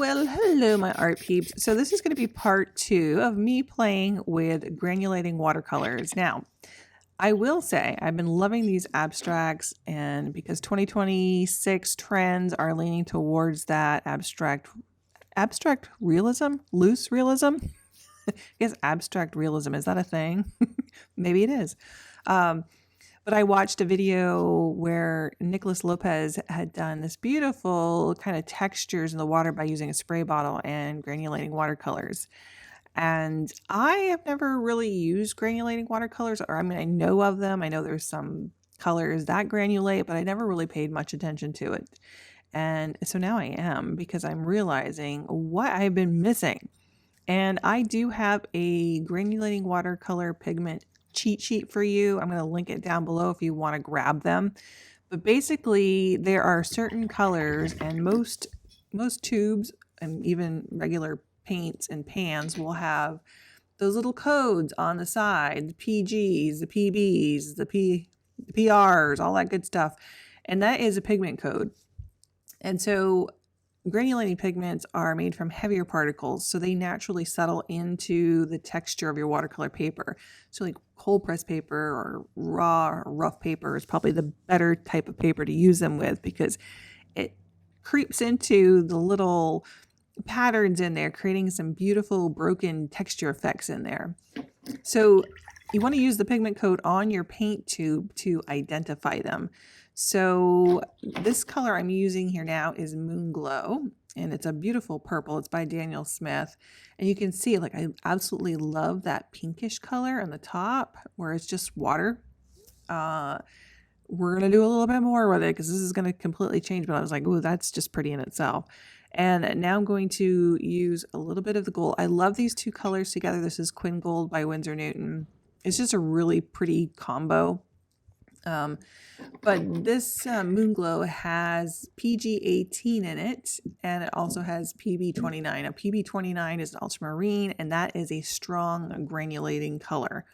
Well, hello, my art peeps. So this is going to be part 2 of me playing with granulating watercolors. Now, I will say I've been loving these abstracts, and because 2026 trends are leaning towards that abstract realism, loose realism. I guess abstract realism, is that a thing? Maybe it is. But I watched a video where Nicholas Lopez had done this beautiful kind of textures in the water by using a spray bottle and granulating watercolors. And I have never really used granulating watercolors, or I mean, I know of them. I know there's some colors that granulate, but I never really paid much attention to it. And so now I am, because I'm realizing what I've been missing. And I do have a granulating watercolor pigment cheat sheet for you. I'm going to link it down below if you want to grab them. But basically, there are certain colors, and most tubes and even regular paints and pans will have those little codes on the side, the PGs, the PBs, the PRs, all that good stuff. And that is a pigment code. And so granulating pigments are made from heavier particles, so they naturally settle into the texture of your watercolor paper. So like cold press paper or raw or rough paper is probably the better type of paper to use them with, because it creeps into the little patterns in there, creating some beautiful broken texture effects in there. So you want to use the pigment code on your paint tube to identify them. So this color I'm using here now is Moonglow, and it's a beautiful purple. It's by Daniel Smith. And you can see, like, I absolutely love that pinkish color on the top where it's just water. We're going to do a little bit more with it because this is going to completely change. But I was like, ooh, that's just pretty in itself. And now I'm going to use a little bit of the gold. I love these two colors together. This is Quin Gold by Winsor Newton. It's just a really pretty combo. But this Moonglow has PG18 in it, and it also has PB29. Now, PB29 is an ultramarine, and that is a strong granulating color.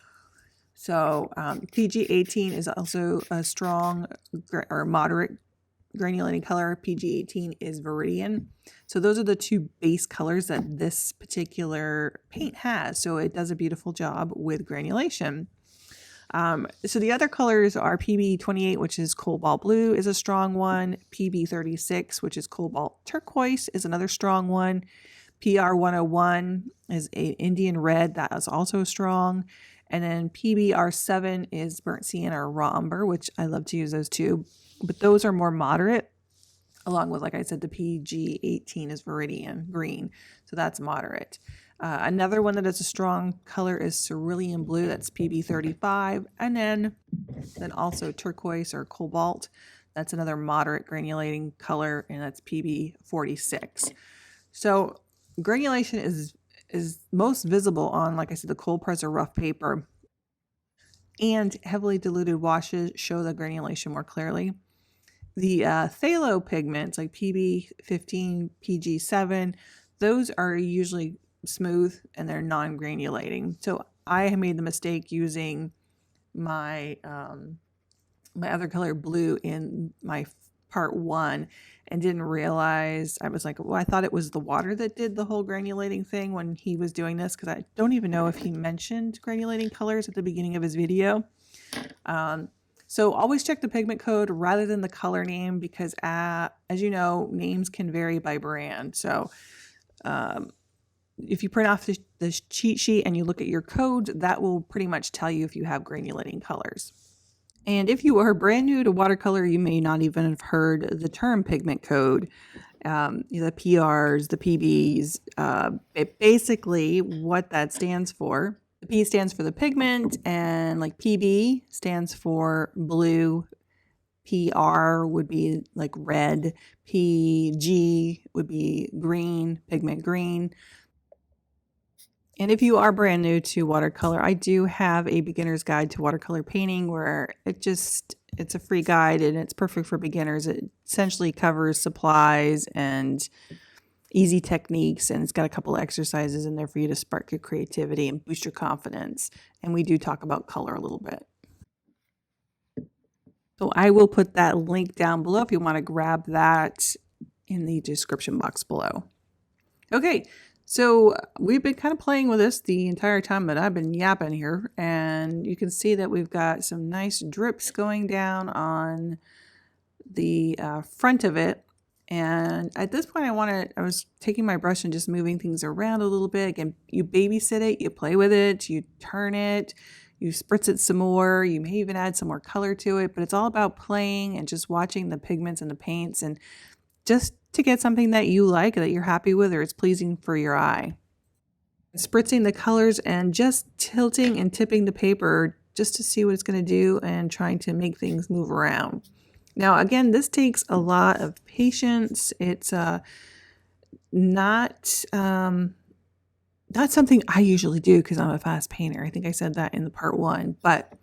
So PG18 is also a strong or moderate granulating color. PG18 is Viridian. So those are the two base colors that this particular paint has. So it does a beautiful job with granulation. So the other colors are PB28, which is cobalt blue, is a strong one. PB36, which is cobalt turquoise, is another strong one. PR101 is an Indian red, that is also strong. And then PBR7 is burnt sienna or raw umber, which I love to use those too. But those are more moderate, along with, like I said, the PG18 is Viridian green. So that's moderate. Another one that is a strong color is cerulean blue, that's PB35, and then also turquoise or cobalt, that's another moderate granulating color, and that's PB46. So granulation is most visible on, like I said, the cold press or rough paper, and heavily diluted washes show the granulation more clearly. The phthalo pigments like PB15, PG7, those are usually smooth and they're non-granulating. So I made the mistake using my my other color blue in my part 1 and didn't realize. I was like, well, I thought it was the water that did the whole granulating thing when he was doing this, because I don't even know if he mentioned granulating colors at the beginning of his video. So always check the pigment code rather than the color name, because as you know, names can vary by brand. So if you print off this cheat sheet and you look at your code, that will pretty much tell you if you have granulating colors. And if you are brand new to watercolor, you may not even have heard the term pigment code, the PRs, the PBs. Basically what that stands for. The P stands for the pigment, and like PB stands for blue. PR would be like red. PG would be green, pigment green. And if you are brand new to watercolor, I do have a beginner's guide to watercolor painting where it's a free guide and it's perfect for beginners. It essentially covers supplies and easy techniques, and it's got a couple of exercises in there for you to spark your creativity and boost your confidence. And we do talk about color a little bit. So I will put that link down below if you want to grab that in the description box below. Okay, so we've been kind of playing with this the entire time that I've been yapping here, and you can see that we've got some nice drips going down on the front of it. And at this point, I was taking my brush and just moving things around a little bit. Again, you babysit it, you play with it, you turn it, you spritz it some more, you may even add some more color to it, but it's all about playing and just watching the pigments and the paints and just to get something that you like, that you're happy with, or it's pleasing for your eye. Spritzing the colors and just tilting and tipping the paper just to see what it's going to do and trying to make things move around. Now, again, this takes a lot of patience. It's not not something I usually do because I'm a fast painter. I think I said that in the part one, but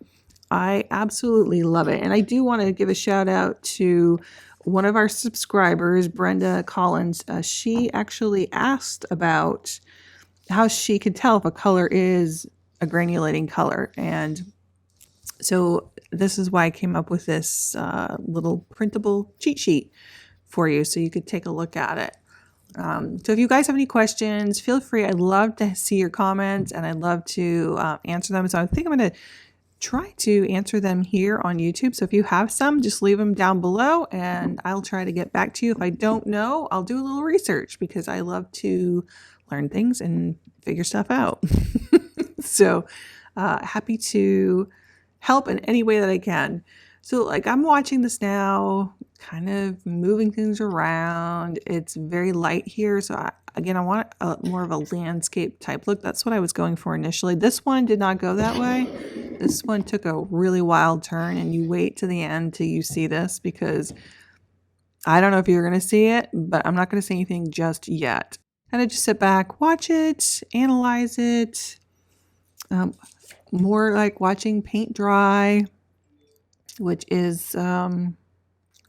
I absolutely love it. And I do want to give a shout out to one of our subscribers, Brenda Collins. She actually asked about how she could tell if a color is a granulating color. And so this is why I came up with this little printable cheat sheet for you so you could take a look at it. So if you guys have any questions, feel free. I'd love to see your comments and I'd love to answer them. So I think I'm going to try to answer them here on YouTube. So if you have some, just leave them down below and I'll try to get back to you. If I don't know, I'll do a little research because I love to learn things and figure stuff out. So happy to help in any way that I can. So like I'm watching this now, kind of moving things around. It's very light here. So I want more of a landscape type look. That's what I was going for initially. This one did not go that way. This one took a really wild turn and you wait to the end till you see this because I don't know if you're going to see it, but I'm not going to say anything just yet. And I just sit back, watch it, analyze it. More like watching paint dry, which is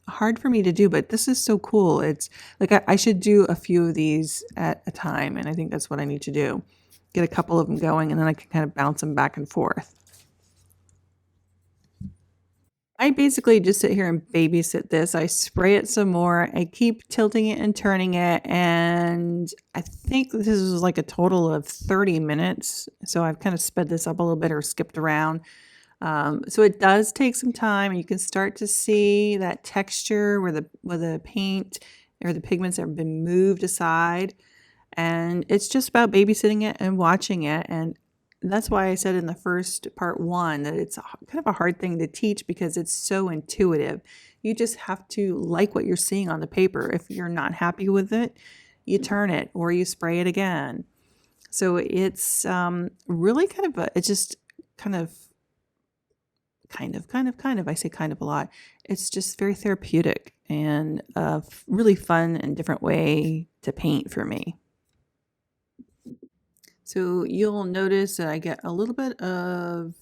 hard for me to do, but this is so cool. It's like I should do a few of these at a time, and I think that's what I need to do. Get a couple of them going, and then I can kind of bounce them back and forth. I basically just sit here and babysit this. I spray it some more. I keep tilting it and turning it, and I think this is like a total of 30 minutes. So I've kind of sped this up a little bit or skipped around. So it does take some time. You can start to see that texture where the paint or the pigments have been moved aside. And it's just about babysitting it and watching it. And that's why I said in the first part one that it's kind of a hard thing to teach because it's so intuitive. You just have to like what you're seeing on the paper. If you're not happy with it, you turn it or you spray it again. So it's really it's just kind of, I say kind of a lot. It's just very therapeutic and a really fun and different way to paint for me. So you'll notice that I get a little bit of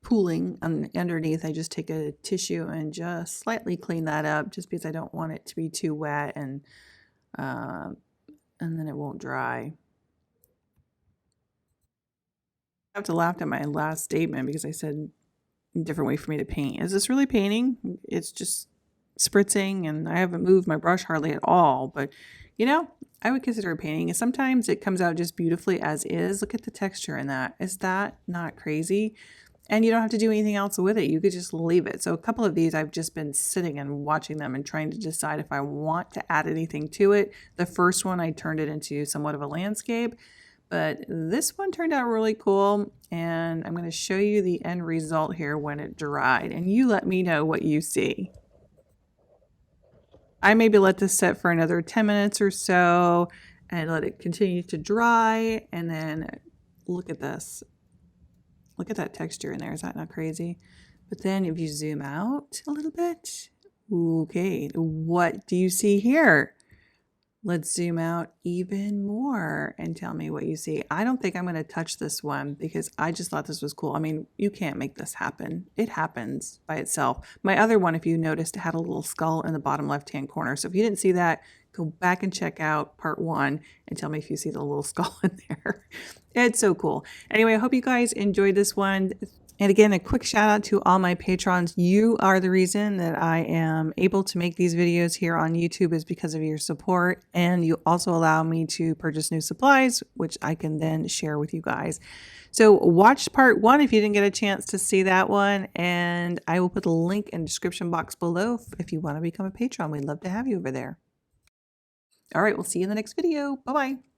pooling underneath. I just take a tissue and just slightly clean that up just because I don't want it to be too wet and then it won't dry. I have to laugh at my last statement because I said a different way for me to paint. Is this really painting? It's just spritzing and I haven't moved my brush hardly at all, but you know, I would consider it painting. And sometimes it comes out just beautifully as is. Look at the texture in that. Is that not crazy? And you don't have to do anything else with it. You could just leave it. So a couple of these I've just been sitting and watching them and trying to decide if I want to add anything to it. The first one I turned it into somewhat of a landscape, but this one turned out really cool. And I'm going to show you the end result here when it dried. And you let me know what you see. I maybe let this set for another 10 minutes or so and let it continue to dry. And then look at this. Look at that texture in there. Is that not crazy? But then if you zoom out a little bit, okay, what do you see here? Let's zoom out even more and tell me what you see. I don't think I'm going to touch this one because I just thought this was cool. I mean, you can't make this happen. It happens by itself. My other one, if you noticed, had a little skull in the bottom left-hand corner. So if you didn't see that, go back and check out part one and tell me if you see the little skull in there. It's so cool. Anyway, I hope you guys enjoyed this one. And again, a quick shout out to all my patrons. You are the reason that I am able to make these videos here on YouTube, is because of your support. And you also allow me to purchase new supplies, which I can then share with you guys. So watch part 1 if you didn't get a chance to see that one. And I will put a link in the description box below if you want to become a patron. We'd love to have you over there. All right, we'll see you in the next video. Bye-bye.